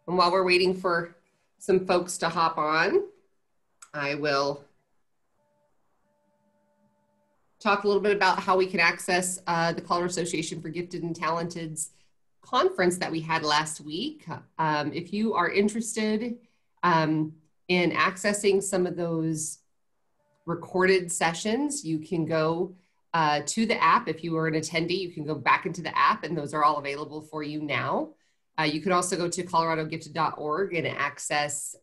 And while we're waiting for some folks to hop on, I will talk a little bit about how we can access the Colorado Association for Gifted and Talented's conference that we had last week. If you are interested in accessing some of those recorded sessions, you can go to the app. If you are an attendee, you can go back into the app, and those are all available for you now. You can also go to coloradogifted.org and access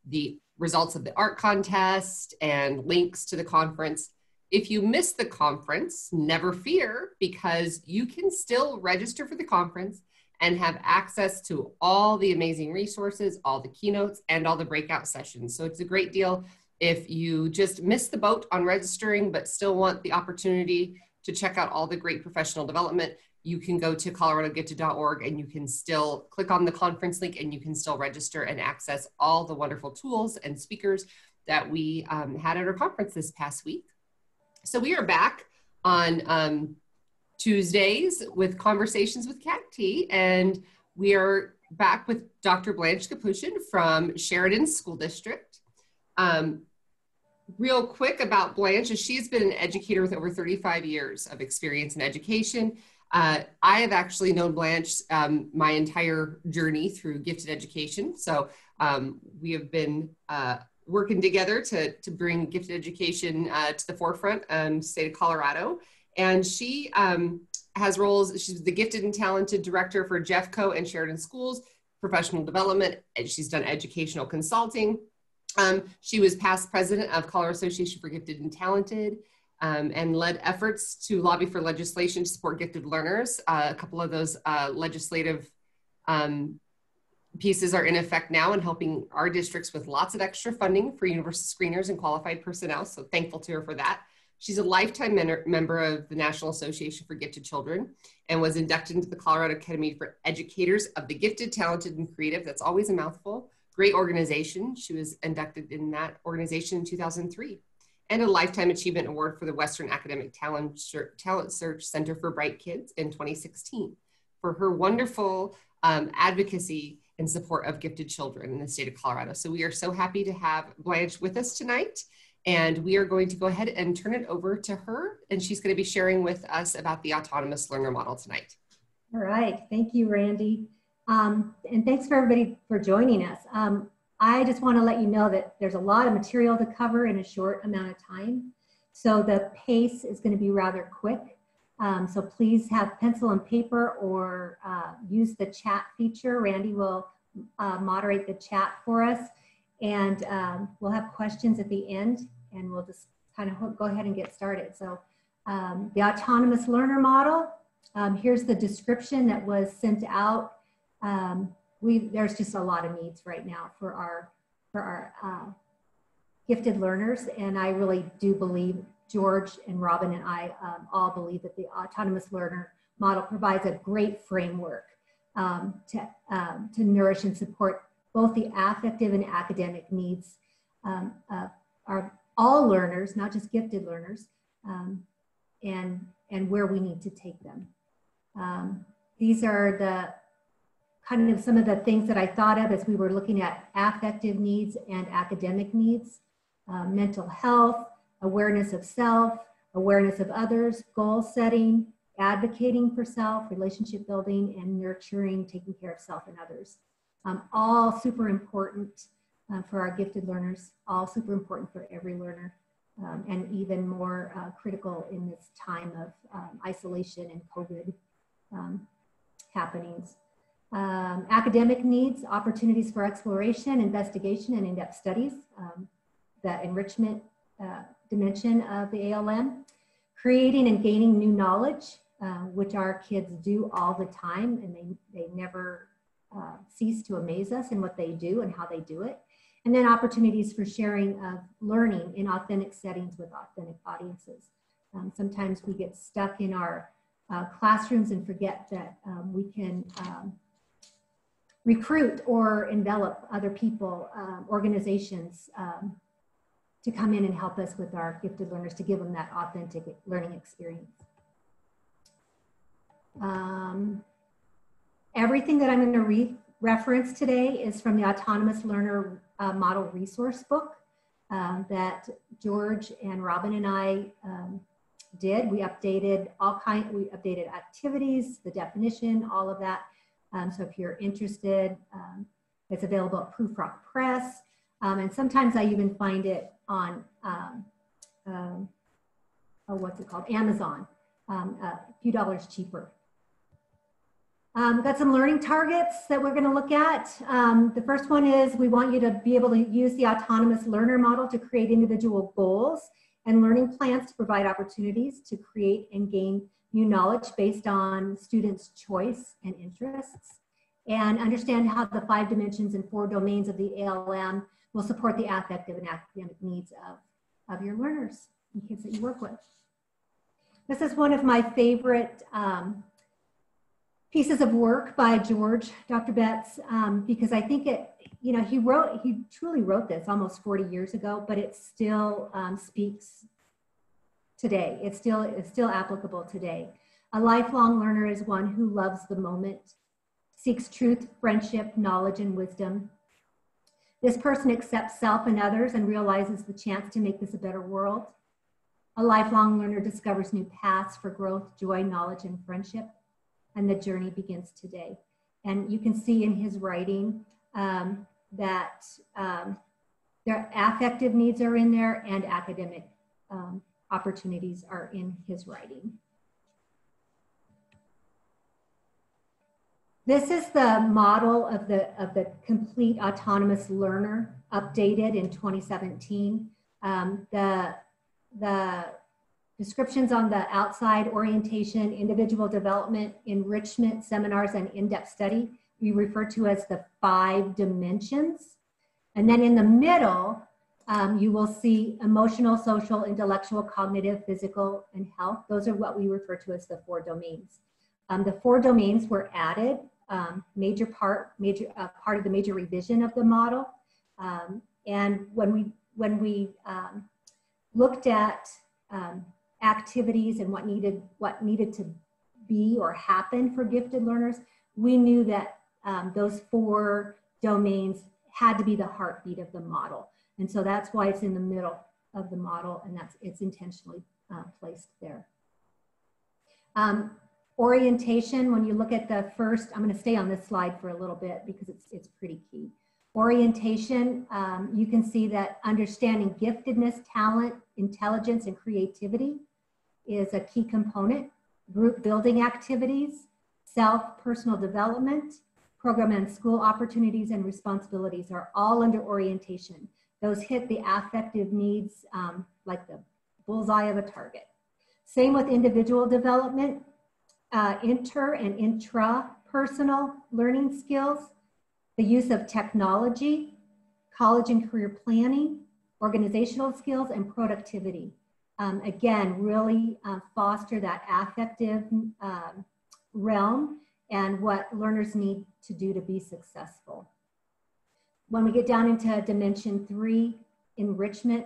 the results of the art contest and links to the conference. If you miss the conference, never fear, because you can still register for the conference and have access to all the amazing resources, all the keynotes, and all the breakout sessions. So it's a great deal if you just missed the boat on registering, but still want the opportunity to check out all the great professional development. You can go to coloradogifted.org and you can still click on the conference link and you can still register and access all the wonderful tools and speakers that we had at our conference this past week. So we are back on Tuesdays with Conversations with CAGT, and we are back with Dr. Blanche Kapushion from Sheridan School District. Real quick about Blanche, she's been an educator with over 35 years of experience in education. I have actually known Blanche my entire journey through gifted education. So we have been working together to bring gifted education to the forefront in the state of Colorado. And she has roles, she's the Gifted and Talented Director for Jeffco and Sheridan Schools, professional development, and she's done educational consulting. She was past president of Colorado Association for Gifted and Talented, and led efforts to lobby for legislation to support gifted learners. A couple of those legislative pieces are in effect now and helping our districts with lots of extra funding for universal screeners and qualified personnel. So thankful to her for that. She's a lifetime member of the National Association for Gifted Children and was inducted into the Colorado Academy for Educators of the Gifted, Talented, and Creative. That's always a mouthful. Great organization. She was inducted in that organization in 2003. And a Lifetime Achievement Award for the Western Academic Talent Search Center for Bright Kids in 2016 for her wonderful advocacy and support of gifted children in the state of Colorado. So we are so happy to have Blanche with us tonight, and we are going to go ahead and turn it over to her, and she's going to be sharing with us about the autonomous learner model tonight. All right, thank you, Randy. And thanks for everybody for joining us. I just want to let you know that there's a lot of material to cover in a short amount of time. So the pace is going to be rather quick. So please have pencil and paper or use the chat feature. Randy will moderate the chat for us, and we'll have questions at the end, and we'll just kind of go ahead and get started. So the autonomous learner model, here's the description that was sent out. There's just a lot of needs right now for our gifted learners, and I really do believe George and Robin and I all believe that the autonomous learner model provides a great framework to nourish and support both the affective and academic needs of all learners, not just gifted learners, and where we need to take them. These are the kind of some of the things that I thought of as we were looking at affective needs and academic needs: mental health, awareness of self, awareness of others, goal setting, advocating for self, relationship building, and nurturing, taking care of self and others. All super important for our gifted learners, all super important for every learner, and even more critical in this time of isolation and COVID happenings. Academic needs, opportunities for exploration, investigation, and in-depth studies, the enrichment dimension of the ALM, creating and gaining new knowledge, which our kids do all the time, and they never cease to amaze us in what they do and how they do it. And then opportunities for sharing of learning in authentic settings with authentic audiences. Sometimes we get stuck in our classrooms and forget that we can recruit or envelop other people, organizations, to come in and help us with our gifted learners, to give them that authentic learning experience. Everything that I'm going to read reference today is from the Autonomous Learner Model Resource Book that George and Robin and I did. We updated we updated activities, the definition, all of that. So if you're interested, it's available at Proofrock Press. And sometimes I even find it on, what's it called? Amazon, a few dollars cheaper. We've got some learning targets that we're going to look at. The first one is we want you to be able to use the autonomous learner model to create individual goals and learning plans to provide opportunities to create and gain new knowledge based on students' choice and interests, and understand how the 5 dimensions and 4 domains of the ALM will support the affective and academic needs of your learners and kids that you work with. This is one of my favorite pieces of work by George, Dr. Betts, because I think it, you know, he truly wrote this almost 40 years ago, but it still speaks today. It's still applicable today. A lifelong learner is one who loves the moment, seeks truth, friendship, knowledge, and wisdom. This person accepts self and others and realizes the chance to make this a better world. A lifelong learner discovers new paths for growth, joy, knowledge, and friendship. And the journey begins today. And you can see in his writing that their affective needs are in there and academic opportunities are in his writing. This is the model of the complete autonomous learner updated in 2017. The descriptions on the outside: orientation, individual development, enrichment, seminars, and in-depth study, we refer to as the 5 dimensions. And then in the middle, you will see emotional, social, intellectual, cognitive, physical, and health. Those are what we refer to as the 4 domains. The 4 domains were added, part of the major revision of the model. And when we looked at activities and what needed to be or happen for gifted learners, we knew that those 4 domains had to be the heartbeat of the model. And so that's why it's in the middle of the model, and it's intentionally placed there. Orientation, when you look at the first, I'm going to stay on this slide for a little bit because it's pretty key. Orientation, you can see that understanding giftedness, talent, intelligence, and creativity is a key component. Group building activities, personal development, program and school opportunities and responsibilities are all under orientation. Those hit the affective needs like the bullseye of a target. Same with individual development, inter and intrapersonal learning skills, the use of technology, college and career planning, organizational skills, and productivity. Again, really foster that affective realm and what learners need to do to be successful. When we get down into dimension 3, enrichment,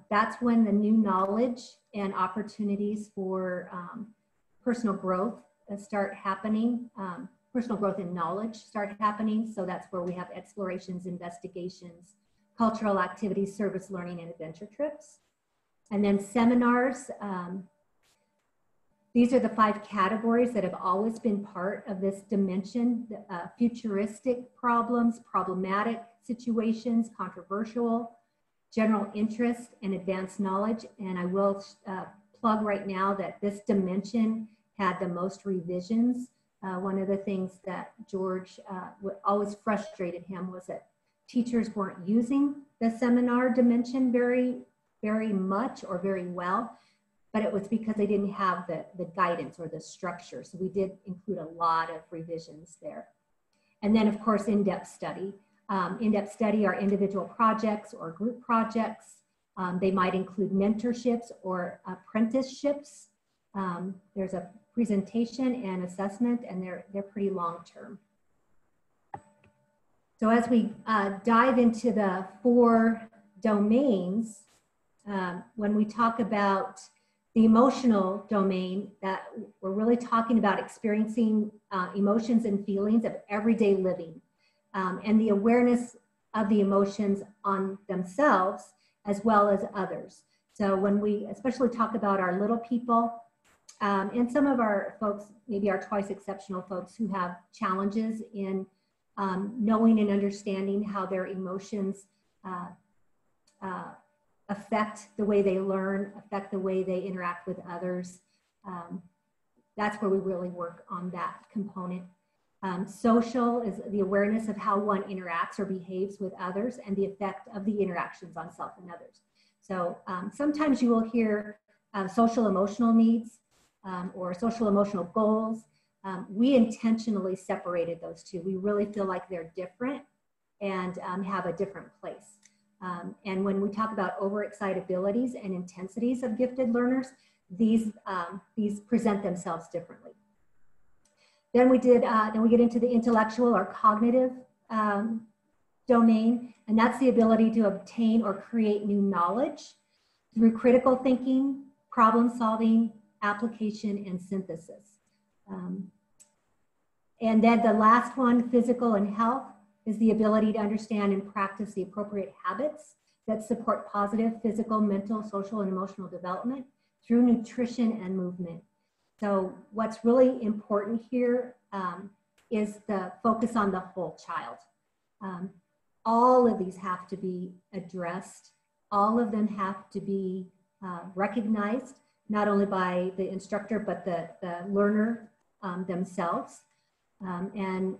that's when the new knowledge and opportunities for personal growth start happening. Personal growth and knowledge start happening. So that's where we have explorations, investigations, cultural activities, service learning, and adventure trips. And then seminars. These are the 5 categories that have always been part of this dimension: futuristic problems, problematic situations, controversial, general interest, and advanced knowledge. And I will plug right now that this dimension had the most revisions. One of the things that George always frustrated him was that teachers weren't using the seminar dimension very much or very well, but it was because they didn't have the guidance or the structure. So we did include a lot of revisions there. And then of course, in-depth study. In-depth study are individual projects or group projects. They might include mentorships or apprenticeships. There's a presentation and assessment, and they're pretty long-term. So as we dive into the 4 domains, when we talk about the emotional domain, that we're really talking about experiencing emotions and feelings of everyday living, and the awareness of the emotions on themselves as well as others. So when we especially talk about our little people, and some of our folks, maybe our twice exceptional folks who have challenges in knowing and understanding how their emotions affect the way they learn, affect the way they interact with others. That's where we really work on that component. Social is the awareness of how one interacts or behaves with others and the effect of the interactions on self and others. So sometimes you will hear social emotional needs or social emotional goals. We intentionally separated those two. We really feel like they're different and have a different place. And when we talk about overexcitabilities and intensities of gifted learners, these present themselves differently. Then we get into the intellectual or cognitive domain, and that's the ability to obtain or create new knowledge through critical thinking, problem solving, application, and synthesis. And then the last one, physical and health, is the ability to understand and practice the appropriate habits that support positive physical, mental, social, and emotional development through nutrition and movement. So what's really important here is the focus on the whole child. All of these have to be addressed. All of them have to be recognized, not only by the instructor, but the learner themselves. And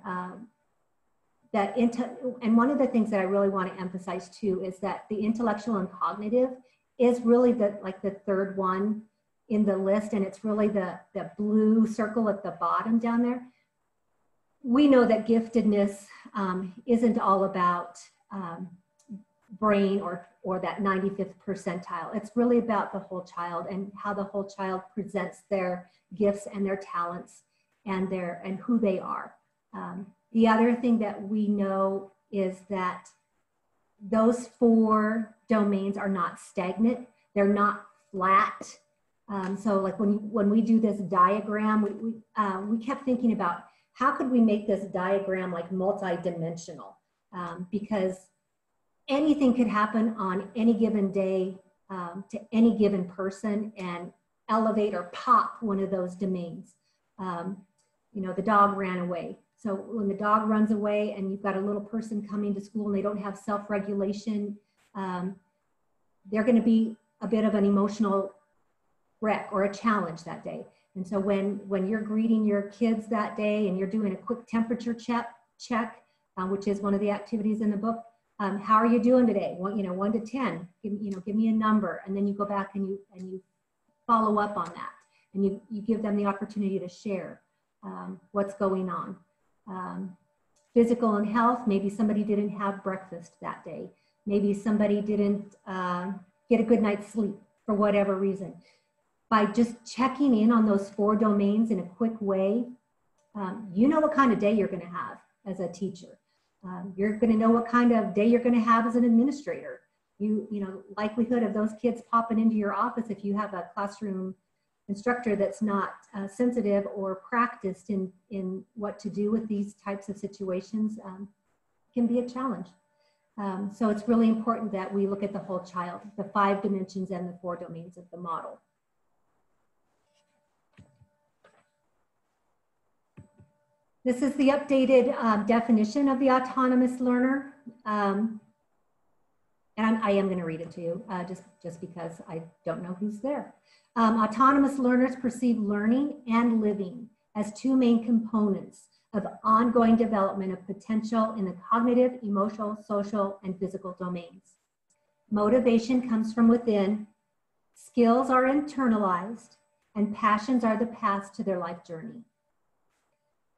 one of the things that I really want to emphasize too is that the intellectual and cognitive is really the third one in the list, and it's really the blue circle at the bottom down there. We know that giftedness isn't all about brain or that 95th percentile. It's really about the whole child and how the whole child presents their gifts and their talents and who they are. The other thing that we know is that those 4 domains are not stagnant. They're not flat. So like when we do this diagram, we kept thinking about how could we make this diagram like multi-dimensional, because anything could happen on any given day to any given person and elevate or pop one of those domains. The dog ran away. So when the dog runs away and you've got a little person coming to school and they don't have self-regulation, they're going to be a bit of an emotional wreck or a challenge that day. And so when you're greeting your kids that day and you're doing a quick temperature check, which is one of the activities in the book, how are you doing today? 1 to 10, give me a number, and then you go back and you follow up on that, and you give them the opportunity to share what's going on. Physical and health, maybe somebody didn't have breakfast that day. Maybe somebody didn't get a good night's sleep for whatever reason. By just checking in on those 4 domains in a quick way, you know what kind of day you're going to have as a teacher. You're going to know what kind of day you're going to have as an administrator. Likelihood of those kids popping into your office if you have a classroom instructor that's not sensitive or practiced in what to do with these types of situations can be a challenge. So it's really important that we look at the whole child, the 5 dimensions and the 4 domains of the model. This is the updated definition of the autonomous learner. And I am going to read it to you just because I don't know who's there. Autonomous learners perceive learning and living as 2 main components of ongoing development of potential in the cognitive, emotional, social, and physical domains. Motivation comes from within, skills are internalized, and passions are the paths to their life journey.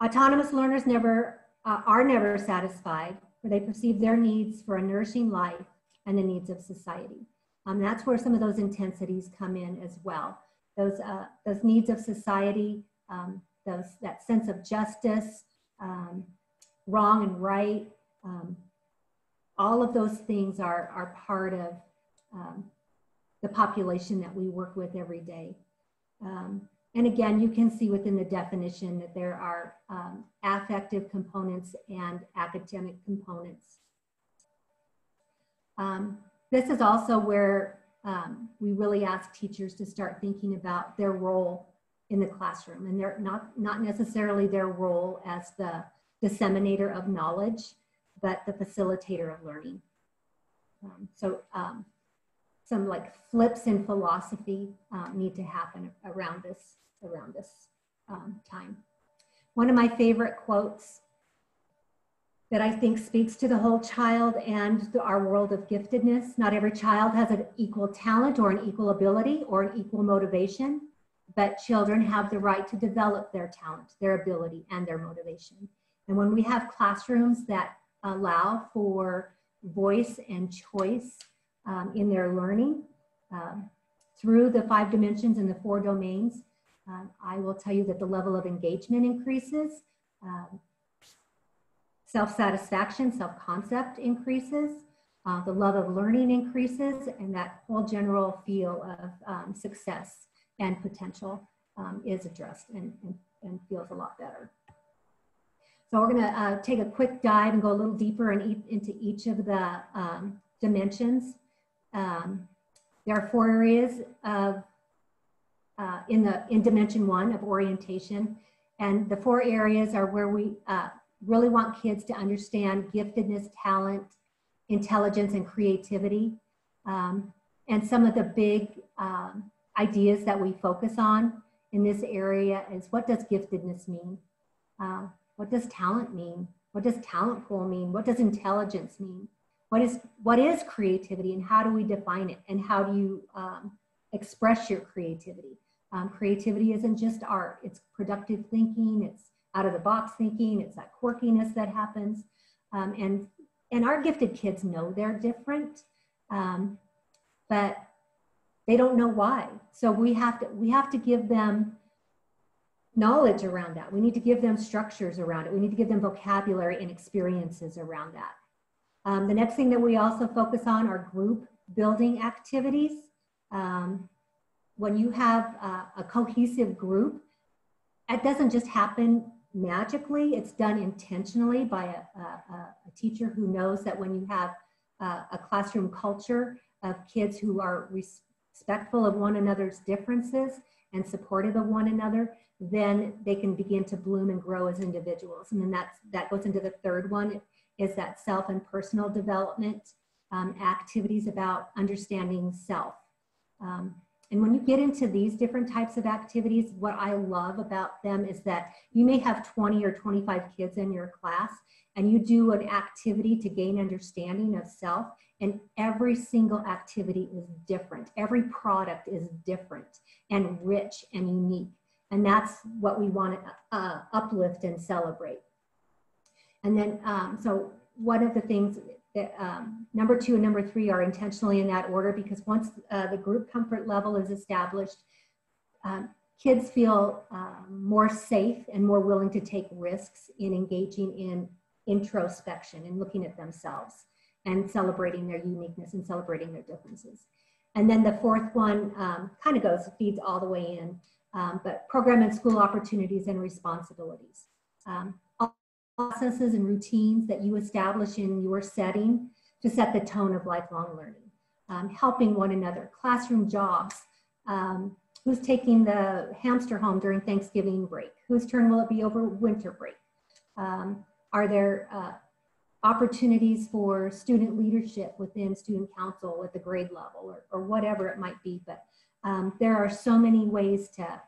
Autonomous learners are never satisfied, for they perceive their needs for a nourishing life and the needs of society. That's where some of those intensities come in as well. Those needs of society, that sense of justice, wrong and right, all of those things are part of the population that we work with every day. And again, you can see within the definition that there are affective components and academic components. This is also where we really ask teachers to start thinking about their role in the classroom, and they're not necessarily their role as the disseminator of knowledge, but the facilitator of learning. Some like flips in philosophy need to happen around this time. One of my favorite quotes that I think speaks to the whole child and our world of giftedness: not every child has an equal talent or an equal ability or an equal motivation, but children have the right to develop their talent, their ability, and their motivation. And when we have classrooms that allow for voice and choice in their learning through the 5 dimensions and the 4 domains, I will tell you that the level of engagement increases, self-satisfaction, self-concept increases, the love of learning increases, and that whole general feel of success and potential is addressed and feels a lot better. So we're gonna take a quick dive and go a little deeper into each of the dimensions. There are 4 areas of, in dimension 1 of orientation, and the 4 areas are where we really want kids to understand giftedness, talent, intelligence, and creativity. And some of the big ideas that we focus on in this area is: what does giftedness mean? What does talent mean? What does talent pool mean? What does intelligence mean? What is creativity, and how do we define it? And how do you express your creativity? Creativity isn't just art. It's productive thinking. It's out of the box thinking. It's that quirkiness that happens. And our gifted kids know they're different, but they don't know why. So we have to give them knowledge around that. We need to give them structures around it. We need to give them vocabulary and experiences around that. The next thing that we also focus on are group building activities. When you have a cohesive group, it doesn't just happen magically. It's done intentionally by a teacher who knows that when you have a classroom culture of kids who are respectful of one another's differences and supportive of one another, then they can begin to bloom and grow as individuals. And then that goes into the 3rd one, is that self and personal development activities about understanding self. And when you get into these different types of activities, what I love about them is that you may have 20 or 25 kids in your class, and you do an activity to gain understanding of self, and every single activity is different. Every product is different and rich and unique. And that's what we want to uplift and celebrate. And then, so one of the things that number 2 and number 3 are intentionally in that order, because once the group comfort level is established, kids feel more safe and more willing to take risks in engaging in introspection and looking at themselves and celebrating their uniqueness and celebrating their differences. And then the 4th one kind of feeds all the way in, but program and school opportunities and responsibilities. Processes and routines that you establish in your setting to set the tone of lifelong learning. Helping one another, classroom jobs, who's taking the hamster home during Thanksgiving break, whose turn will it be over winter break? Are there opportunities for student leadership within student council at the grade level, or whatever it might be? But there are so many ways to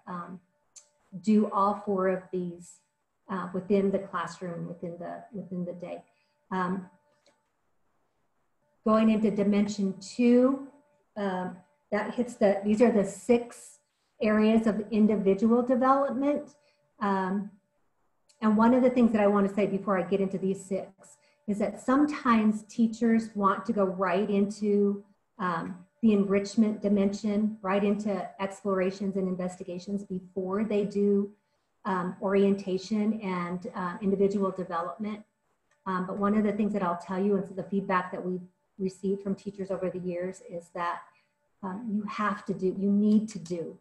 do all 4 of these within the classroom, within the day. Going into dimension 2, that hits these are the 6 areas of individual development. And one of the things that I want to say before I get into these 6 is that sometimes teachers want to go right into the enrichment dimension, right into explorations and investigations before they do orientation and individual development. But one of the things that I'll tell you, and so the feedback that we've received from teachers over the years, is that you need to do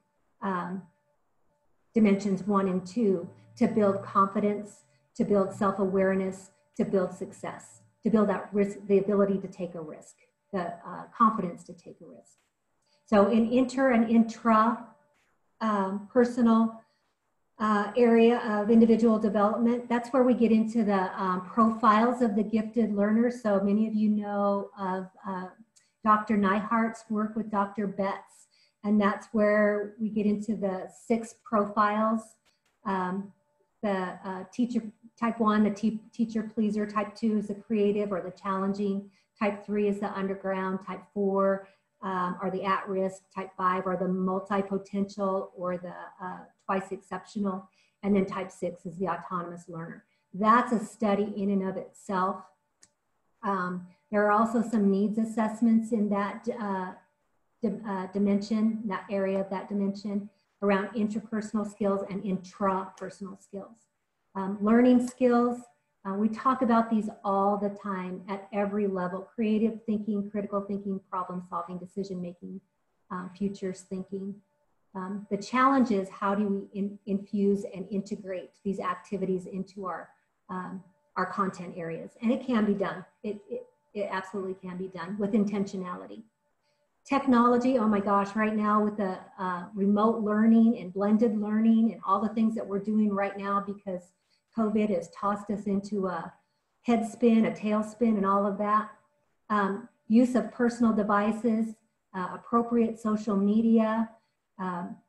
dimensions 1 and 2 to build confidence, to build self-awareness, to build success, to build that risk, the ability to take a risk, the confidence to take a risk. So in inter and intra personal area of individual development, that's where we get into the profiles of the gifted learners. So many of you know of Dr. Neihart's work with Dr. Betts, and that's where we get into the 6 profiles. The teacher, type 1, the teacher pleaser, type 2 is the creative or the challenging, type 3 is the underground, type 4 are the at-risk, type 5 are the multi-potential or the twice exceptional, and then type 6 is the autonomous learner. That's a study in and of itself. There are also some needs assessments in that dimension, that area of that dimension, around interpersonal skills and intrapersonal skills. Learning skills, we talk about these all the time at every level: creative thinking, critical thinking, problem solving, decision making, futures thinking. The challenge is, how do we infuse and integrate these activities into our content areas? And it can be done. It absolutely can be done with intentionality. Technology, oh my gosh, right now with the remote learning and blended learning and all the things that we're doing right now, because COVID has tossed us into a head spin, a tailspin, and all of that. Use of personal devices, appropriate social media.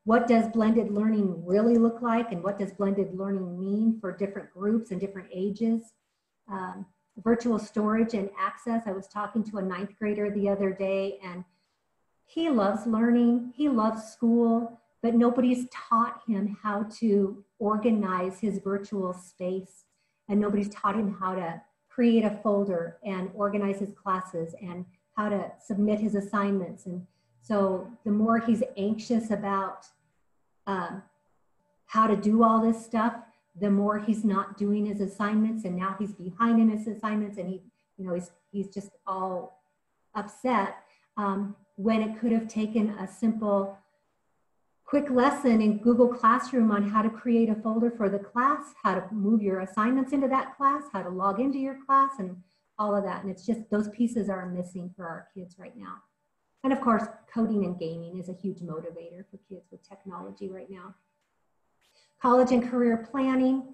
What does blended learning really look like, and what does blended learning mean for different groups and different ages? Virtual storage and access. I was talking to a 9th grader the other day, and he loves learning, he loves school, but nobody's taught him how to organize his virtual space, and nobody's taught him how to create a folder and organize his classes and how to submit his assignments. And so the more he's anxious about how to do all this stuff, the more he's not doing his assignments, and now he's behind in his assignments, and he's just all upset, when it could have taken a simple quick lesson in Google Classroom on how to create a folder for the class, how to move your assignments into that class, how to log into your class, and all of that. And it's just, those pieces are missing for our kids right now. And of course, coding and gaming is a huge motivator for kids with technology right now. College and career planning.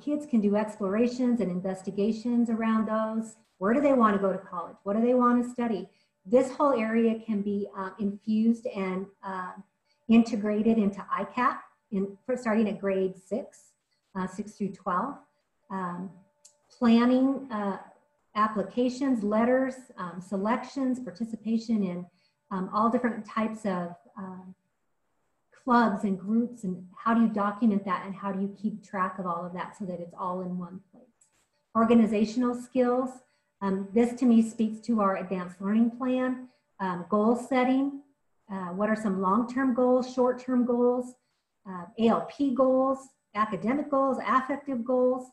Kids can do explorations and investigations around those. Where do they want to go to college? What do they want to study? This whole area can be infused and integrated into ICAP, starting at grade 6 through 12. Planning applications, letters, selections, participation in all different types of clubs and groups, and how do you document that, and how do you keep track of all of that so that it's all in one place. Organizational skills. This to me speaks to our advanced learning plan. Goal setting. What are some long-term goals, short-term goals, ALP goals, academic goals, affective goals?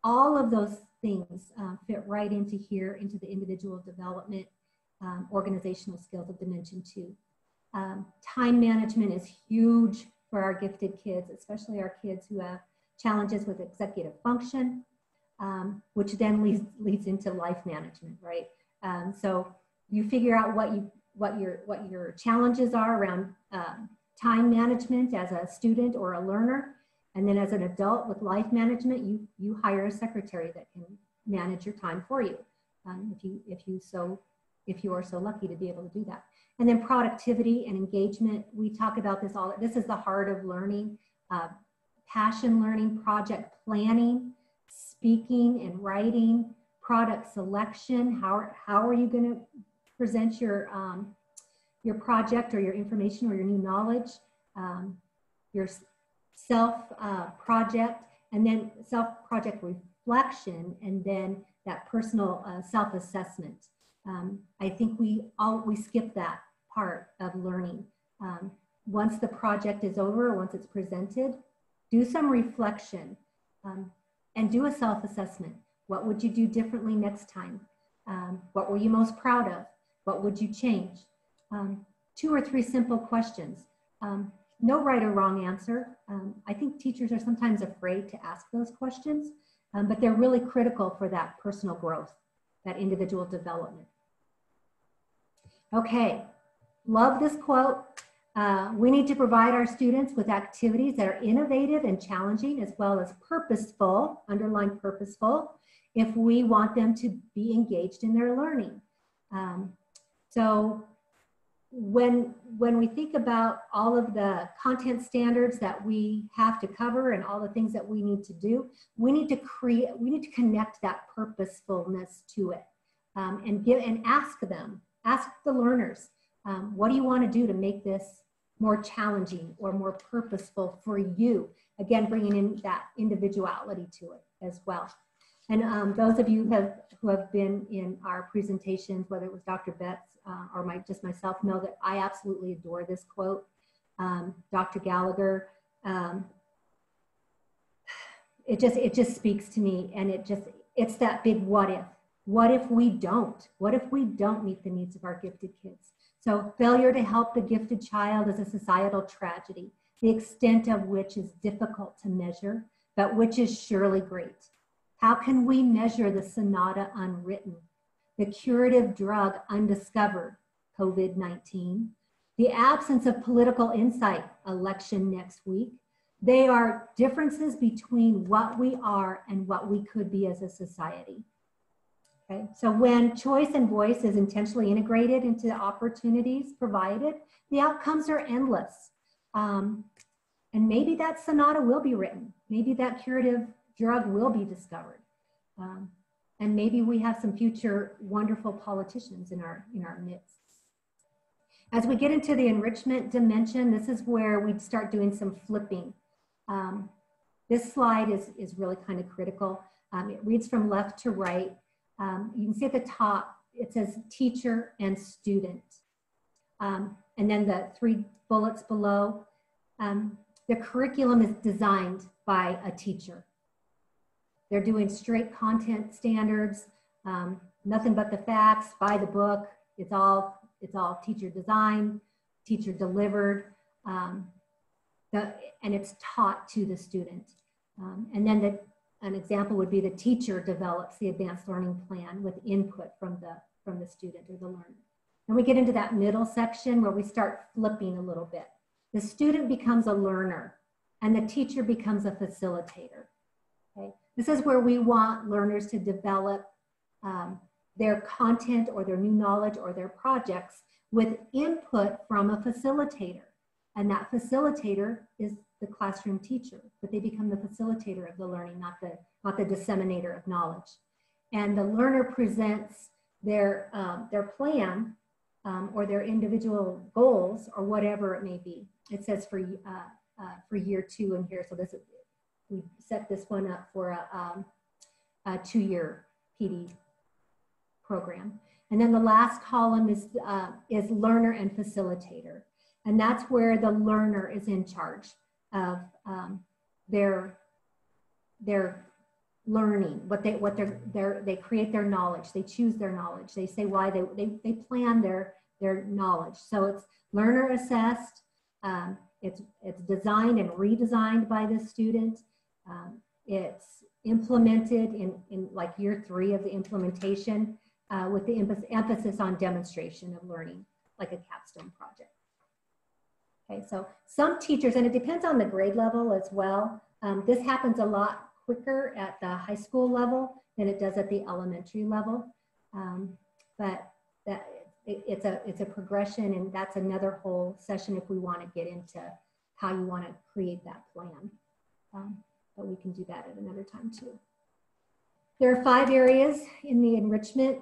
All of those things fit right into here, into the individual development, organizational skills of Dimension 2. Time management is huge for our gifted kids, especially our kids who have challenges with executive function, which then leads into life management, right? So you figure out what your challenges are around time management as a student or a learner, and then as an adult with life management, you hire a secretary that can manage your time for you, if you are so lucky to be able to do that. And then productivity and engagement. We talk about this all. This is the heart of learning. Passion learning, project planning, speaking and writing, product selection. How are you going to present your project or your information or your new knowledge, your self-project, and then self-project reflection, and then that personal self-assessment. I think we skip that part of learning. Once the project is over, once it's presented, do some reflection and do a self-assessment. What would you do differently next time? What were you most proud of? What would you change? 2 or 3 simple questions. no right or wrong answer. I think teachers are sometimes afraid to ask those questions, but they're really critical for that personal growth, that individual development. Okay, love this quote. We need to provide our students with activities that are innovative and challenging, as well as purposeful, underline purposeful, if we want them to be engaged in their learning. So when we think about all of the content standards that we have to cover and all the things that we need to do, we need to connect that purposefulness to it, and ask the learners, what do you want to do to make this more challenging or more purposeful for you? Again, bringing in that individuality to it as well. And those of you who have been in our presentations, whether it was Dr. Betts or just myself, know that I absolutely adore this quote. Dr. Gallagher, it just speaks to me, and it's that big what if. What if we don't? What if we don't meet the needs of our gifted kids? So failure to help the gifted child is a societal tragedy, the extent of which is difficult to measure, but which is surely great. How can we measure the sonata unwritten, the curative drug undiscovered, COVID-19, the absence of political insight, election next week? They are differences between what we are and what we could be as a society. Okay, so when choice and voice is intentionally integrated into the opportunities provided, the outcomes are endless. And maybe that sonata will be written. Maybe that curative drug will be discovered. And maybe we have some future wonderful politicians in our midst. As we get into the enrichment dimension, this is where we start doing some flipping. This slide is really kind of critical. It reads from left to right. You can see at the top, it says teacher and student. And then the 3 bullets below, the curriculum is designed by a teacher. They're doing straight content standards, nothing but the facts, by the book. It's all teacher designed, teacher delivered, and it's taught to the student. And then an example would be the teacher develops the advanced learning plan with input from the student or the learner. And we get into that middle section where we start flipping a little bit. The student becomes a learner and the teacher becomes a facilitator. Okay? This is where we want learners to develop their content or their new knowledge or their projects with input from a facilitator. And that facilitator is the classroom teacher, but they become the facilitator of the learning, not the disseminator of knowledge. And the learner presents their plan or their individual goals or whatever it may be. It says for year 2 in here. So we set this one up for a 2-year PD program. And then the last column is learner and facilitator. And that's where the learner is in charge of their learning, they create their knowledge, they choose their knowledge, they say why they plan their knowledge. So it's learner assessed, it's designed and redesigned by the student, it's implemented in like year 3 of the implementation with the emphasis on demonstration of learning, like a capstone project. Okay, so some teachers, and it depends on the grade level as well, this happens a lot quicker at the high school level than it does at the elementary level. But it's a progression, and that's another whole session if we want to get into how you want to create that plan. But we can do that at another time too. There are 5 areas in the enrichment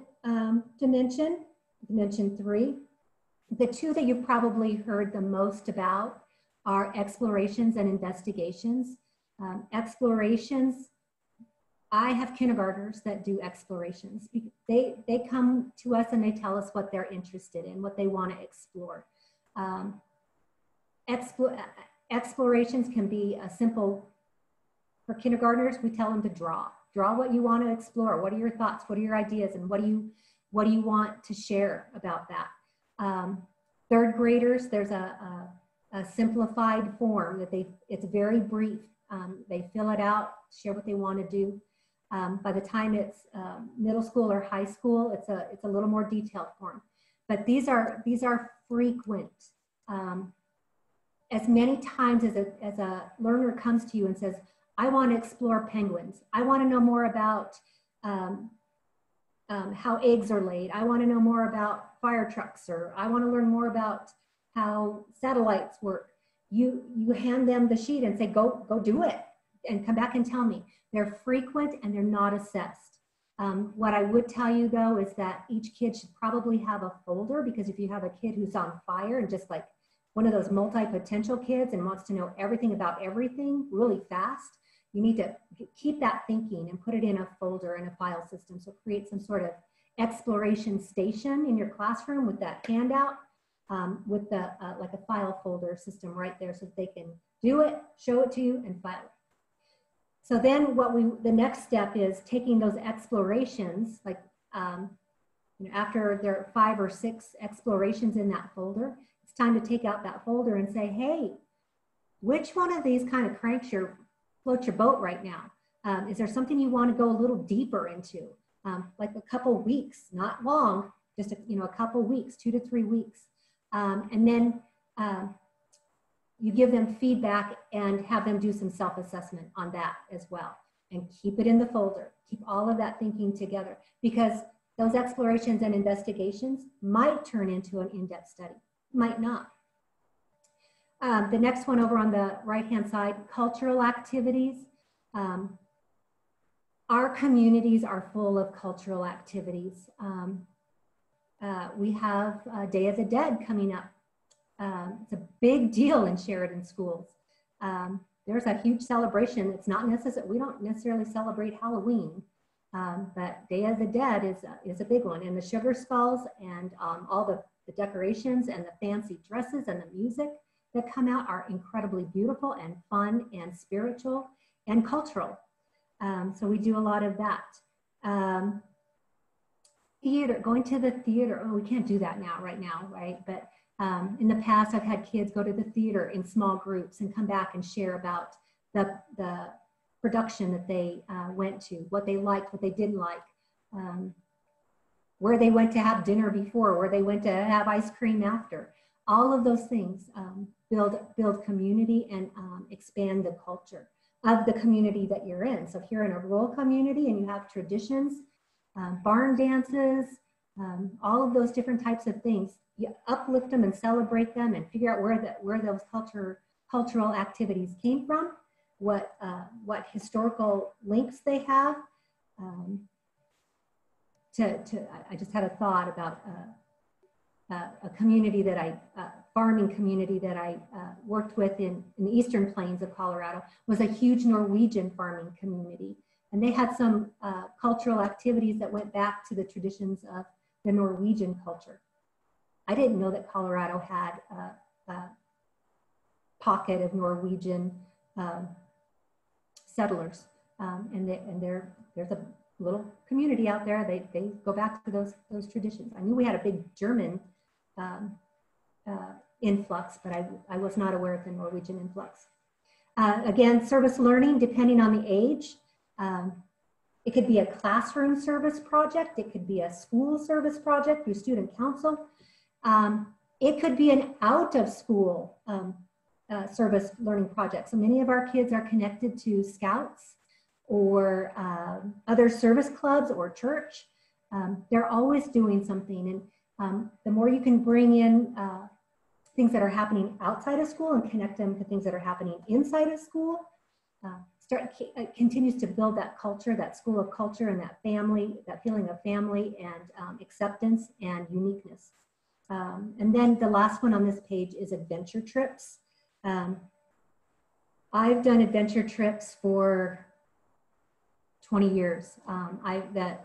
dimension, dimension 3. The 2 that you've probably heard the most about are explorations and investigations. Explorations, I have kindergartners that do explorations. They come to us and they tell us what they're interested in, what they want to explore. Explorations can be a simple, for kindergartners, we tell them to draw. Draw what you want to explore. What are your thoughts? What are your ideas? And what do you want to share about that? 3rd graders, there's a a simplified form that it's very brief. They fill it out, share what they want to do. By the time it's middle school or high school, it's a little more detailed form. But these are frequent. As many times as a learner comes to you and says, I want to explore penguins. I want to know more about how eggs are laid. I want to know more about fire trucks, or I want to learn more about how satellites work. You hand them the sheet and say, go do it, and come back and tell me. They're frequent and they're not assessed. What I would tell you though is that each kid should probably have a folder, because if you have a kid who's on fire and just like one of those multi-potential kids and wants to know everything about everything really fast, you need to keep that thinking and put it in a folder and a file system. So create some sort of exploration station in your classroom with that handout, with the like a file folder system right there, so that they can do it, show it to you, and file it. So then the next step is taking those explorations, like after there are 5 or 6 explorations in that folder, it's time to take out that folder and say, hey, which one of these kind of floats your boat right now? Is there something you want to go a little deeper into? Like a couple weeks, not long, just a couple weeks, 2 to 3 weeks. And then you give them feedback and have them do some self-assessment on that as well. And keep it in the folder. Keep all of that thinking together, because those explorations and investigations might turn into an in-depth study, might not. The next one over on the right-hand side, cultural activities. Our communities are full of cultural activities. We have Day of the Dead coming up. It's a big deal in Sheridan Schools. There's a huge celebration. It's not necessary, we don't necessarily celebrate Halloween, but Day of the Dead is a big one. And the sugar skulls and all the decorations and the fancy dresses and the music that come out are incredibly beautiful and fun and spiritual and cultural. So we do a lot of that. Theater, going to the theater. Oh, we can't do that right now, right? But in the past, I've had kids go to the theater in small groups and come back and share about the production that they went to, what they liked, what they didn't like, where they went to have dinner before, where they went to have ice cream after. All of those things build community and expand the culture of the community that you're in. So if you're in a rural community and you have traditions, barn dances, all of those different types of things, you uplift them and celebrate them and figure out where those cultural activities came from, what historical links they have. I just had a thought about a community that farming community that I worked with in the eastern plains of Colorado. Was a huge Norwegian farming community. And they had some cultural activities that went back to the traditions of the Norwegian culture. I didn't know that Colorado had a pocket of Norwegian settlers. And there's a little community out there. They go back to those traditions. I knew we had a big German influx, but I was not aware of the Norwegian influx. Again, service learning, depending on the age. It could be a classroom service project. It could be a school service project through student council. It could be an out of school service learning project. So many of our kids are connected to Scouts or other service clubs or church. They're always doing something. And the more you can bring in things that are happening outside of school and connect them to things that are happening inside of school, it continues to build that culture, that school of culture, and that family, that feeling of family and acceptance and uniqueness. And then the last one on this page is adventure trips. I've done adventure trips for 20 years. The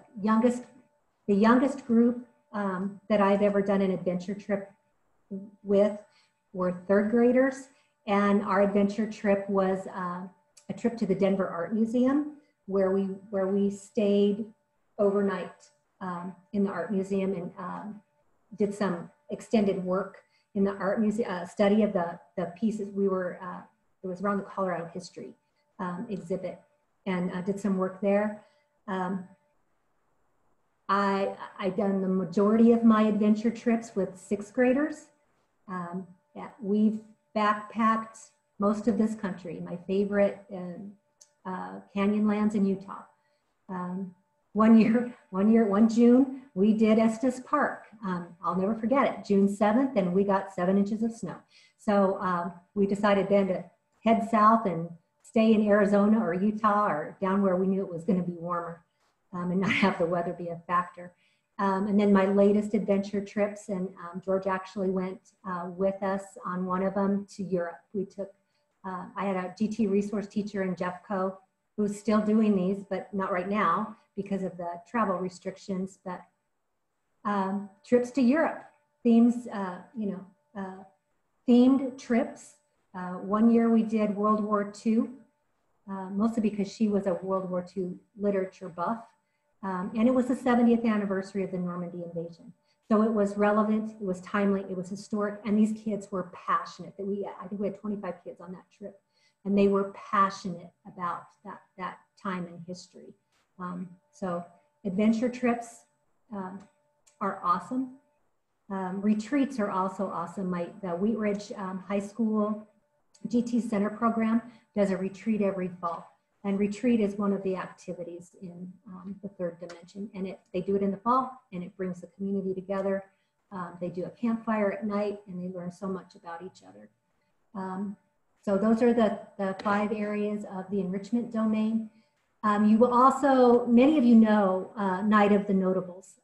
youngest group that I've ever done an adventure trip with were 3rd graders, and our adventure trip was a trip to the Denver Art Museum, where we stayed overnight in the art museum and did some extended work in the art museum, study of the pieces. We were, it was around the Colorado history exhibit, and did some work there. I've done the majority of my adventure trips with 6th graders. Yeah, we've backpacked most of this country. My favorite, Canyonlands in Utah. One June, we did Estes Park. I'll never forget it, June 7th, and we got 7 inches of snow. So we decided then to head south and stay in Arizona or Utah or down where we knew it was going to be warmer, and not have the weather be a factor. And then my latest adventure trips, and George actually went with us on one of them to Europe. We took, I had a GT resource teacher in Jeffco who's still doing these, but not right now because of the travel restrictions, but trips to Europe, themes, themed trips. One year we did World War II, mostly because she was a World War II literature buff. And it was the 70th anniversary of the Normandy invasion. So it was relevant, it was timely, it was historic, and these kids were passionate. I think we had 25 kids on that trip, and they were passionate about that time in history. So adventure trips are awesome. Retreats are also awesome. The Wheat Ridge High School GT Center program does a retreat every fall. And retreat is one of the activities in the 3rd dimension. And they do it in the fall, and it brings the community together. They do a campfire at night, and they learn so much about each other. So those are the 5 areas of the enrichment domain. You will also, many of you know, Night of the Notables.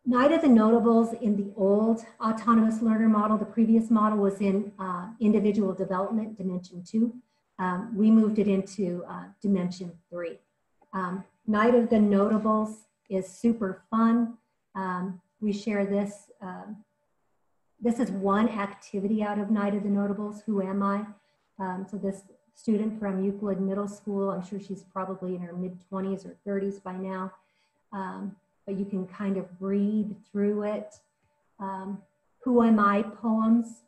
Night of the Notables in the old autonomous learner model, the previous model was in individual development, dimension 2. We moved it into dimension 3. Night of the Notables is super fun. We share this. This is one activity out of Night of the Notables, Who Am I? So this student from Euclid Middle School, I'm sure she's probably in her mid-20s or 30s by now, but you can kind of read through it. Who Am I poems.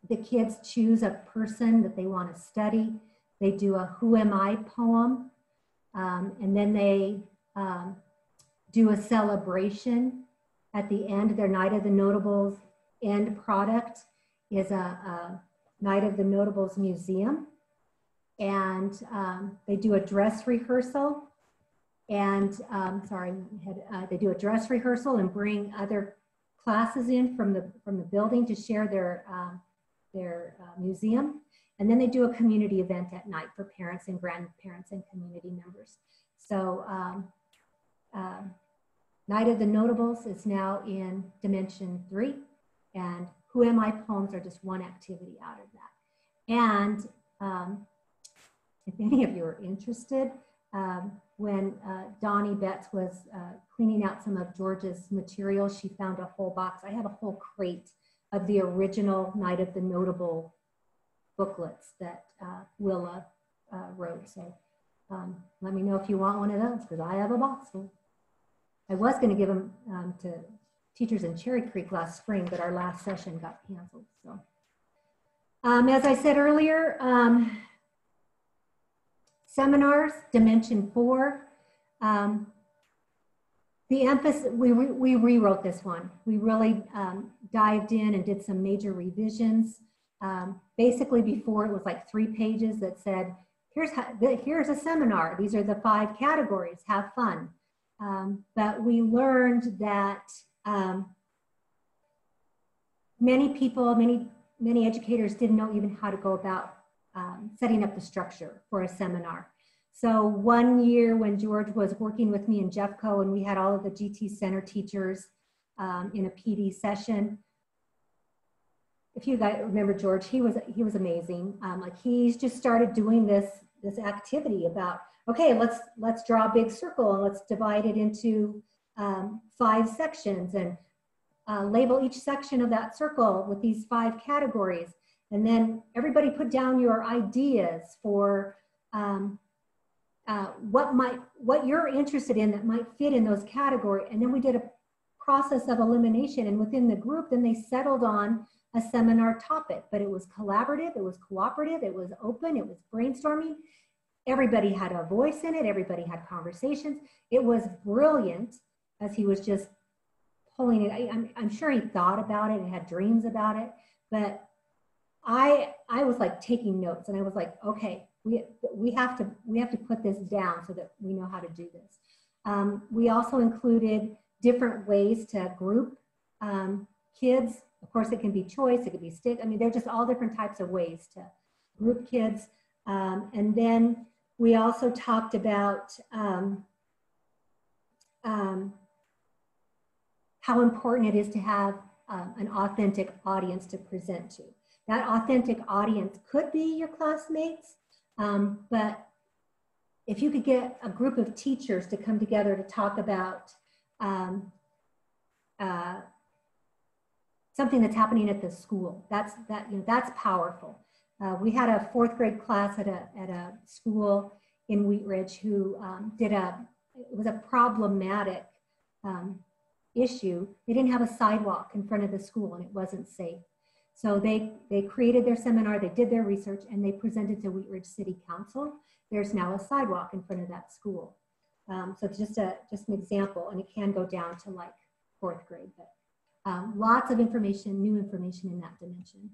The kids choose a person that they want to study. They do a Who Am I poem, and then they do a celebration at the end. Their Night of the Notables end product is a Night of the Notables museum, and they do a dress rehearsal. And they do a dress rehearsal and bring other classes in from the building to share their museum. And then they do a community event at night for parents and grandparents and community members. So Night of the Notables is now in dimension 3, and Who Am I poems are just one activity out of that. And if any of you are interested, when Donnie Betts was cleaning out some of George's materials, she found a whole box. I have a whole crate of the original Night of the Notable booklets that Willa wrote. So let me know if you want one of those, because I have a box full. I was going to give them to teachers in Cherry Creek last spring, but our last session got canceled. So as I said earlier, seminars, dimension 4. The emphasis, we rewrote this one. We really dived in and did some major revisions. Basically before it was like 3 pages that said, here's a seminar. These are the 5 categories, have fun. But we learned that many people, many educators didn't know even how to go about setting up the structure for a seminar. So one year when George was working with me in Jeffco and we had all of the GT Center teachers in a PD session, if you guys remember George, he was amazing. Like he's just started doing this activity about, okay, let's draw a big circle and let's divide it into 5 sections and label each section of that circle with these 5 categories. And then everybody put down your ideas for what you're interested in that might fit in those categories. And then we did a process of elimination, and within the group, then they settled on a seminar topic, but it was collaborative, it was cooperative, it was open, it was brainstorming. Everybody had a voice in it, everybody had conversations. It was brilliant as he was just pulling it. I'm sure he thought about it and had dreams about it, but I was like taking notes, and I was like, okay, we have to put this down so that we know how to do this. We also included different ways to group kids. Of course, it can be choice, it could be stick. I mean, they're just all different types of ways to group kids. And then we also talked about how important it is to have an authentic audience to present to. That authentic audience could be your classmates, but if you could get a group of teachers to come together to talk about something that's happening at the school, that's powerful. We had a 4th grade class at a school in Wheat Ridge who it was a problematic issue. They didn't have a sidewalk in front of the school, and it wasn't safe. So they created their seminar, they did their research, and they presented to Wheat Ridge City Council. There's now a sidewalk in front of that school. So it's just an example, and it can go down to like 4th grade, but lots of information, new information in that dimension.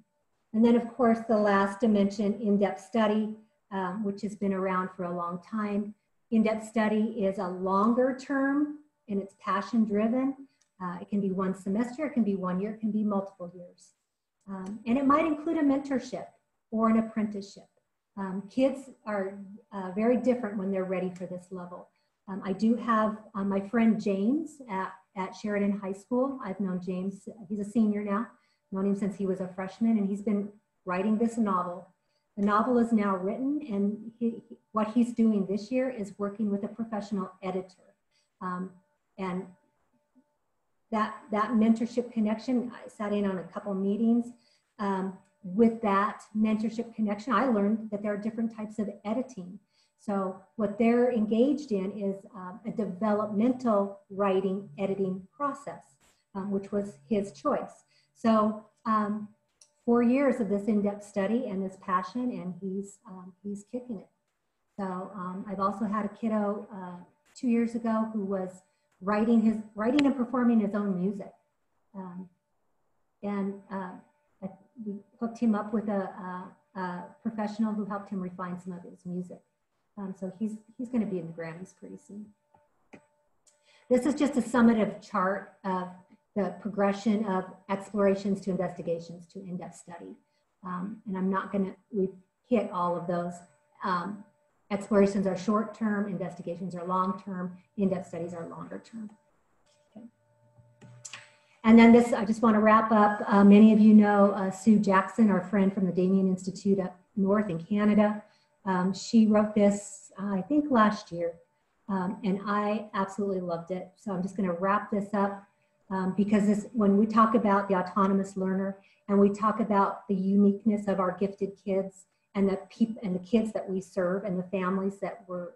And then of course, the last dimension, in-depth study, which has been around for a long time. In-depth study is a longer term, and it's passion driven. It can be 1 semester, it can be 1 year, it can be multiple years. And it might include a mentorship or an apprenticeship. Kids are very different when they're ready for this level. I do have my friend James at Sheridan High School. I've known James, he's a senior now, known him since he was a freshman, and he's been writing this novel. The novel is now written, and what he's doing this year is working with a professional editor. And that mentorship connection, I sat in on a couple meetings. With that mentorship connection, I learned that there are different types of editing. So what they're engaged in is a developmental writing editing process, which was his choice. So 4 years of this in-depth study and this passion, and he's kicking it. So I've also had a kiddo 2 years ago who was writing and performing his own music. We hooked him up with a professional who helped him refine some of his music. So he's going to be in the Grammys pretty soon. This is just a summative chart of the progression of explorations to investigations to in-depth study. And I'm not going to, we've hit all of those. Explorations are short-term, investigations are long-term, in-depth studies are longer-term. Okay. And then this, I just want to wrap up. Many of you know Sue Jackson, our friend from the Damien Institute up north in Canada. She wrote this, I think last year, and I absolutely loved it. So I'm just going to wrap this up because when we talk about the autonomous learner and we talk about the uniqueness of our gifted kids and the kids that we serve and the families that we're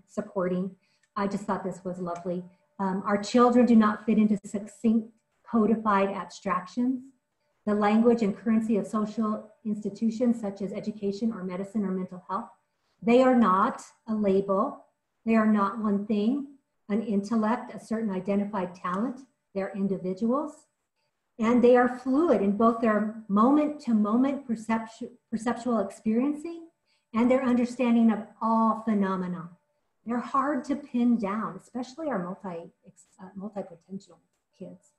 supporting, I just thought this was lovely. Our children do not fit into succinct, codified abstractions. The language and currency of social institutions such as education or medicine or mental health, they are not a label. They are not one thing, an intellect, a certain identified talent. They're individuals. And they are fluid in both their moment-to-moment perceptual experiencing and their understanding of all phenomena. They're hard to pin down, especially our multi-potential kids.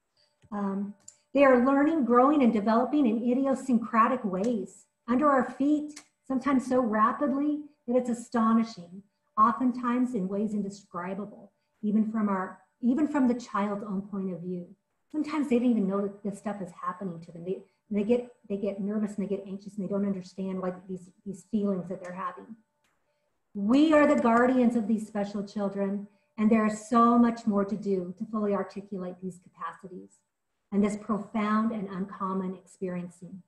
They are learning, growing, and developing in idiosyncratic ways under our feet, sometimes so rapidly that it's astonishing, oftentimes in ways indescribable, even from the child's own point of view. Sometimes they don't even know that this stuff is happening to them. They get nervous and they get anxious and they don't understand why these feelings that they're having. We are the guardians of these special children, and there is so much more to do to fully articulate these capacities and this profound and uncommon experiencing.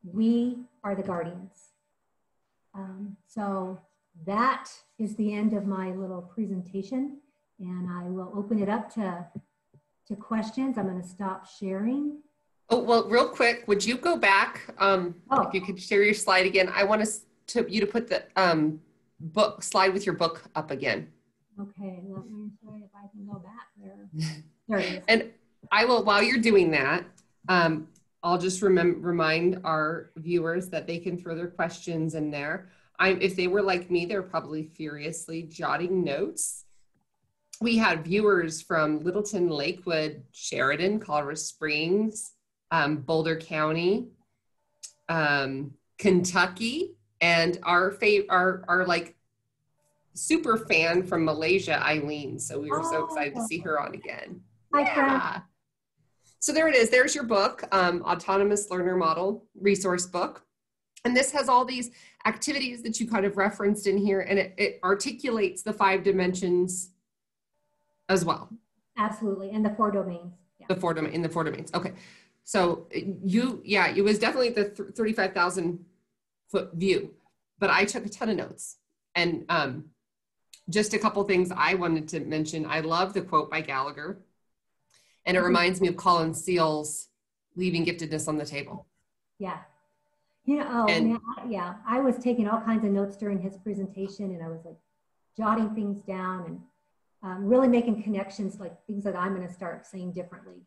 We are the guardians. So that is the end of my little presentation, and I will open it up to to questions. I'm going to stop sharing. Oh, well, real quick, would you go back? If you could share your slide again, I want you to put the book slide with your book up again. Okay, let me see if I can go back there. There it is. And I will, while you're doing that, I'll just remind our viewers that they can throw their questions in there. If they were like me, they're probably furiously jotting notes. We had viewers from Littleton, Lakewood, Sheridan, Colorado Springs, Boulder County, Kentucky, and our like super fan from Malaysia, Eileen. So we were so excited to see her on again. Hi, friend. So there it is. There's your book, Autonomous Learner Model Resource Book. And this has all these activities that you kind of referenced in here, and it articulates the 5 dimensions as well. Absolutely, and the 4 domains. Yeah. The 4 domains. Okay. So it was definitely the 35,000 foot view, but I took a ton of notes. And just a couple things I wanted to mention. I love the quote by Gallagher, and it reminds me of Colin Seal's Leaving Giftedness on the Table. Yeah. I was taking all kinds of notes during his presentation, and I was like jotting things down and really making connections, like things that I'm going to start saying differently.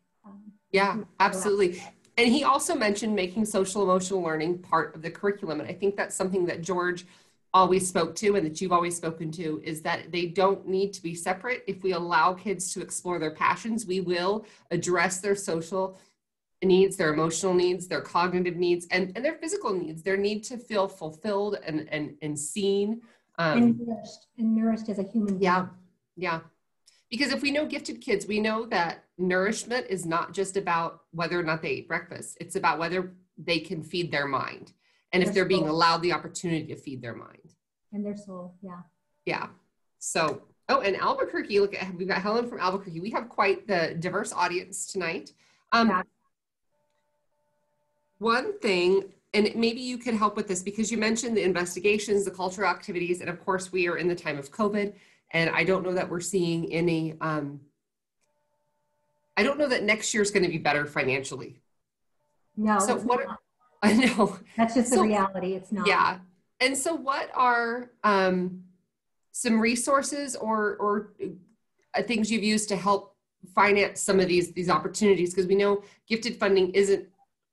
Yeah, absolutely. And he also mentioned making social emotional learning part of the curriculum. And I think that's something that George always spoke to, and that you've always spoken to, is that they don't need to be separate. If we allow kids to explore their passions, we will address their social needs, their emotional needs, their cognitive needs, and their physical needs, their need to feel fulfilled and seen. And nourished as a human being. Yeah. Because if we know gifted kids, we know that nourishment is not just about whether or not they eat breakfast. It's about whether they can feed their mind. And if they're being allowed the opportunity to feed their mind. And their soul, yeah. Yeah. So, and Albuquerque, we've got Helen from Albuquerque. We have quite the diverse audience tonight. One thing, and maybe you could help with this, because you mentioned the investigations, the cultural activities, and of course we are in the time of COVID. And I don't know that we're seeing any, I don't know that next year is going to be better financially. No. So I know. That's just the reality. It's not. Yeah. And so what are some resources or things you've used to help finance some of these opportunities? Because we know gifted funding isn't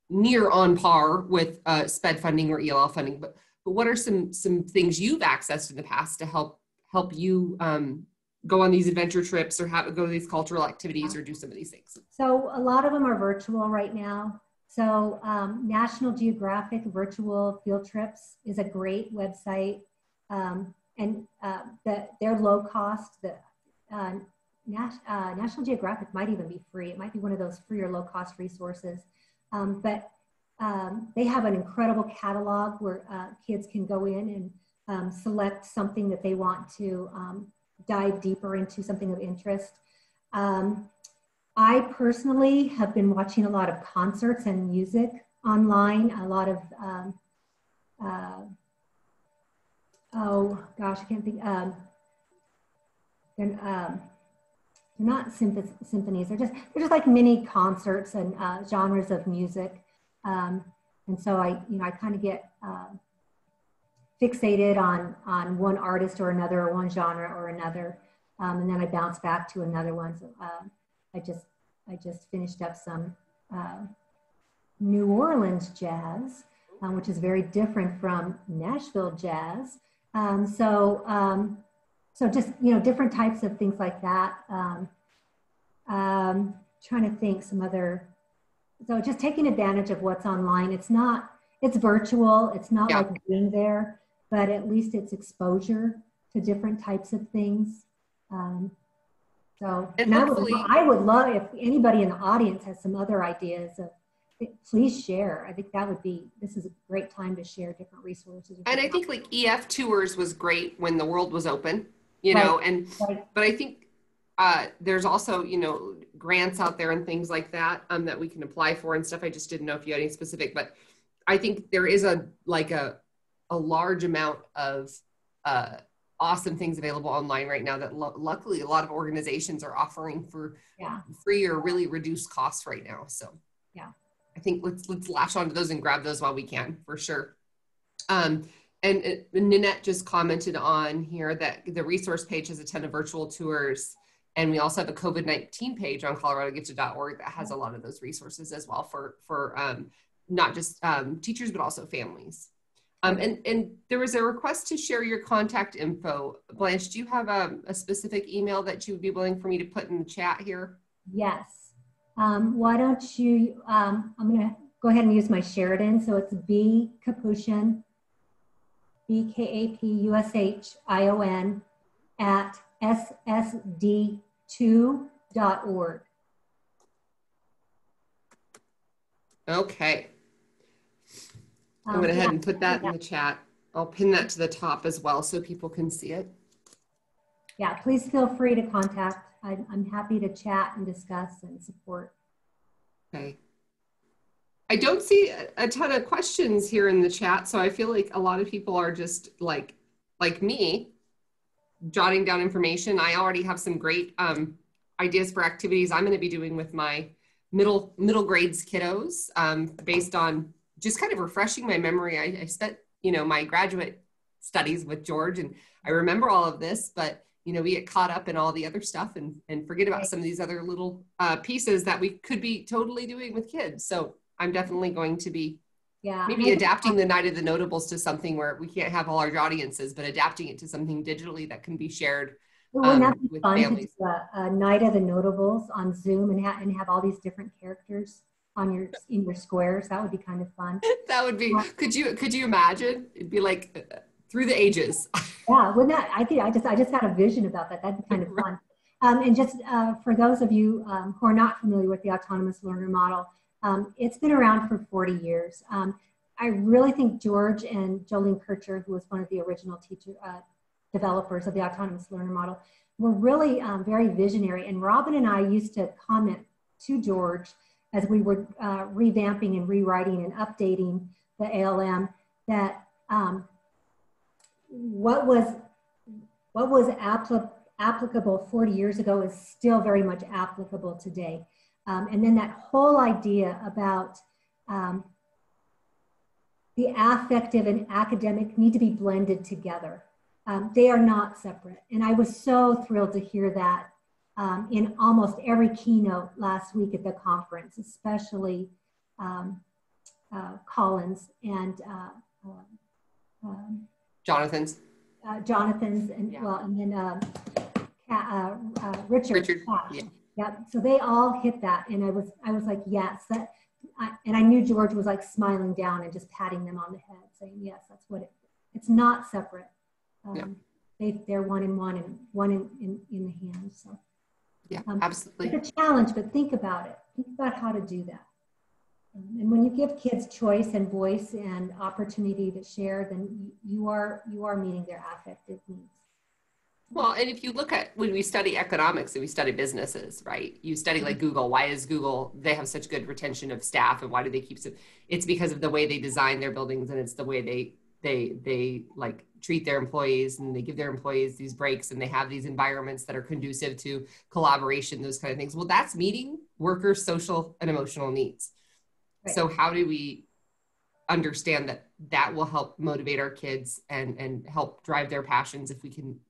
near on par with SPED funding or ELL funding, but what are some things you've accessed in the past to help you go on these adventure trips or go to these cultural activities or do some of these things? So a lot of them are virtual right now. So National Geographic Virtual Field Trips is a great website, and they're low cost. National Geographic might even be free. It might be one of those free or low cost resources, but they have an incredible catalog where kids can go in and select something that they want to dive deeper into, something of interest. I personally have been watching a lot of concerts and music online, a lot of, I can't think, they're not symphonies, they're just like mini concerts and genres of music. And so I kind of get fixated on one artist or another, or one genre or another. And then I bounce back to another one. So, I just finished up some New Orleans jazz, which is very different from Nashville jazz. So just different types of things like that. Trying to think some other. So just taking advantage of what's online. It's virtual. It's not like being there, but at least it's exposure to different types of things. I would love if anybody in the audience has some other ideas, please share. I think this is a great time to share different resources. And I think like EF tours was great when the world was open, but I think there's also, grants out there and things like that that we can apply for and stuff. I just didn't know if you had any specific, but I think there is a large amount of awesome things available online right now that luckily a lot of organizations are offering for Yeah. free or really reduced costs right now. So Yeah. I think let's lash onto those and grab those while we can, for sure. And Nanette just commented on here that the resource page has a ton of virtual tours. And we also have a COVID-19 page on coloradogifted.org that has a lot of those resources as well for not just teachers, but also families. And there was a request to share your contact info. Blanche, do you have a specific email that you would be willing for me to put in the chat here? Yes. Why don't you, I'm going to go ahead and use my Sheridan. So it's B Kapushion, BKAPUSHION at ssd2.org. Okay. I'm going to go ahead and put that in the chat. I'll pin that to the top as well so people can see it. Yeah, please feel free to contact. I'm happy to chat and discuss and support. Okay. I don't see a ton of questions here in the chat, so I feel like a lot of people are just like me, jotting down information. I already have some great ideas for activities I'm going to be doing with my middle grades kiddos, based on just kind of refreshing my memory. I spent, my graduate studies with George, and I remember all of this, but we get caught up in all the other stuff and forget about some of these other little pieces that we could be totally doing with kids. So I'm definitely going to be maybe adapting the Night of the Notables to something where we can't have all our audiences, but adapting it to something digitally that can be shared wouldn't that be with fun families. To do a Night of the Notables on Zoom and have all these different characters on in your squares? That would be kind of fun. That would be. Could you imagine? It'd be like through the ages. Yeah, wouldn't that? I just had a vision about that. That'd be kind of fun. And just for those of you who are not familiar with the autonomous learner model, it's been around for 40 years. I really think George and Jolene Kircher, who was one of the original developers of the autonomous learner model, were really very visionary. And Robin and I used to comment to George as we were revamping and rewriting and updating the ALM that what was applicable 40 years ago is still very much applicable today. And then that whole idea about the affective and academic need to be blended together. They are not separate. And I was so thrilled to hear that in almost every keynote last week at the conference, especially Collins and Jonathan's and well, and then Richard. Yeah. So they all hit that, and I was like, yes, and I knew George was like smiling down and just patting them on the head, saying, yes, that's what it's not separate. They're one in one and one in the hand. So yeah, absolutely. It's a challenge, but think about it. Think about how to do that. And when you give kids choice and voice and opportunity to share, then you are meeting their affective needs. Well, and if you look at when we study economics and we study businesses, right? You study like Google. Why is Google, they have such good retention of staff, and why do they keep so? It's because of the way they design their buildings, and it's the way they like treat their employees, and they give their employees these breaks, and they have these environments that are conducive to collaboration, those kind of things. Well, that's meeting workers' social and emotional needs. Right. So how do we understand that will help motivate our kids and help drive their passions if we can,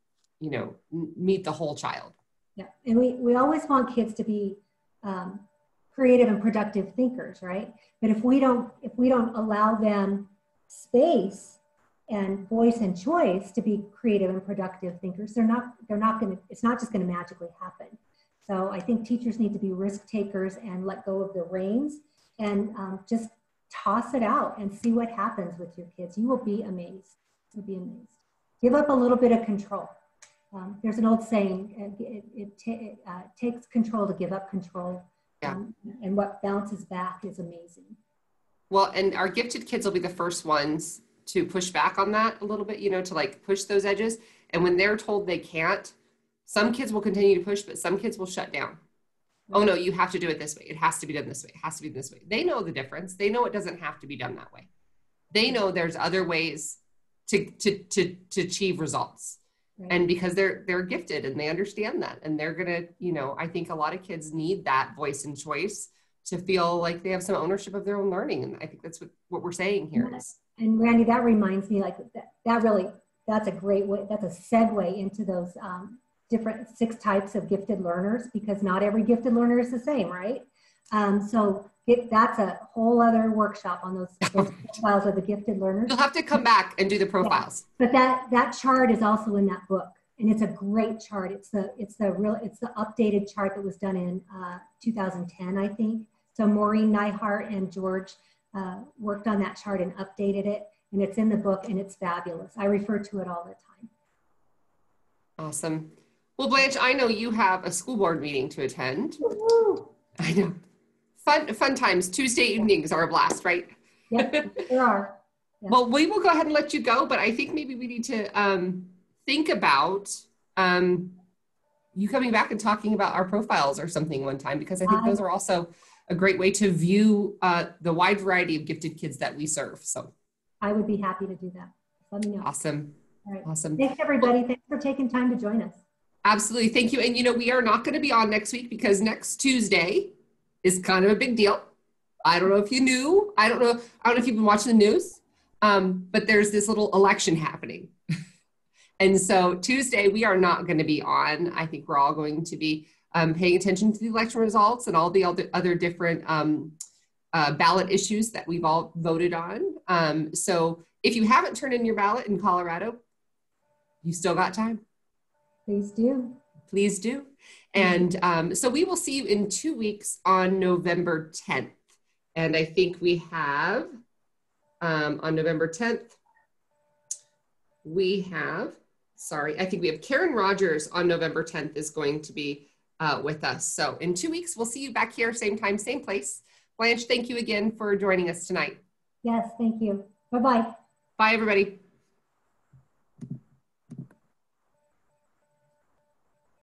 meet the whole child? Yeah, and we always want kids to be creative and productive thinkers, right? But if we don't allow them space and voice and choice to be creative and productive thinkers, they're not going to. It's not just going to magically happen. So I think teachers need to be risk takers and let go of the reins and just toss it out and see what happens with your kids. You will be amazed. You'll be amazed. Give up a little bit of control. There's an old saying, it takes control to give up control. Yeah. And what bounces back is amazing. Well, and our gifted kids will be the first ones to push back on that a little bit, to like push those edges. And when they're told they can't, some kids will continue to push, but some kids will shut down. Oh no, you have to do it this way. It has to be done this way. It has to be this way. They know the difference. They know it doesn't have to be done that way. They know there's other ways to achieve results. And because they're gifted and they understand that, and they're gonna, you know, I think a lot of kids need that voice and choice to feel like they have some ownership of their own learning. And I think that's what we're saying here is. And Randy, that reminds me, like that's a great way, that's a segue into those different 6 types of gifted learners, because not every gifted learner is the same, right? So that's a whole other workshop on those profiles of the gifted learners. You'll have to come back and do the profiles. Yeah. But that chart is also in that book, and it's a great chart. It's the updated chart that was done in 2010, I think. So Maureen Neihart and George worked on that chart and updated it, and it's in the book, and it's fabulous. I refer to it all the time. Awesome. Well, Blanche, I know you have a school board meeting to attend. Woo-hoo. I know. Fun times. Tuesday evenings are a blast, right? Yep, there are. Yep. Well, we will go ahead and let you go, but I think maybe we need to think about you coming back and talking about our profiles or something one time, because I think those are also a great way to view the wide variety of gifted kids that we serve. So I would be happy to do that. Let me know. Awesome. All right. Awesome. Thanks, everybody. Thanks for taking time to join us. Absolutely. Thank you. And, you know, we are not going to be on next week because next Tuesday is kind of a big deal. I don't know if you knew. I don't know if you've been watching the news, but there's this little election happening. And so Tuesday, we are not going to be on. I think we're all going to be paying attention to the election results and all the other different ballot issues that we've all voted on. So if you haven't turned in your ballot in Colorado, you still got time. Please do. Please do. And so we will see you in 2 weeks on November 10th. And I think we have, on November 10th, I think we have Karen Rogers on November 10th is going to be with us. So in 2 weeks, we'll see you back here, same time, same place. Blanche, thank you again for joining us tonight. Yes, thank you. Bye-bye. Bye, everybody.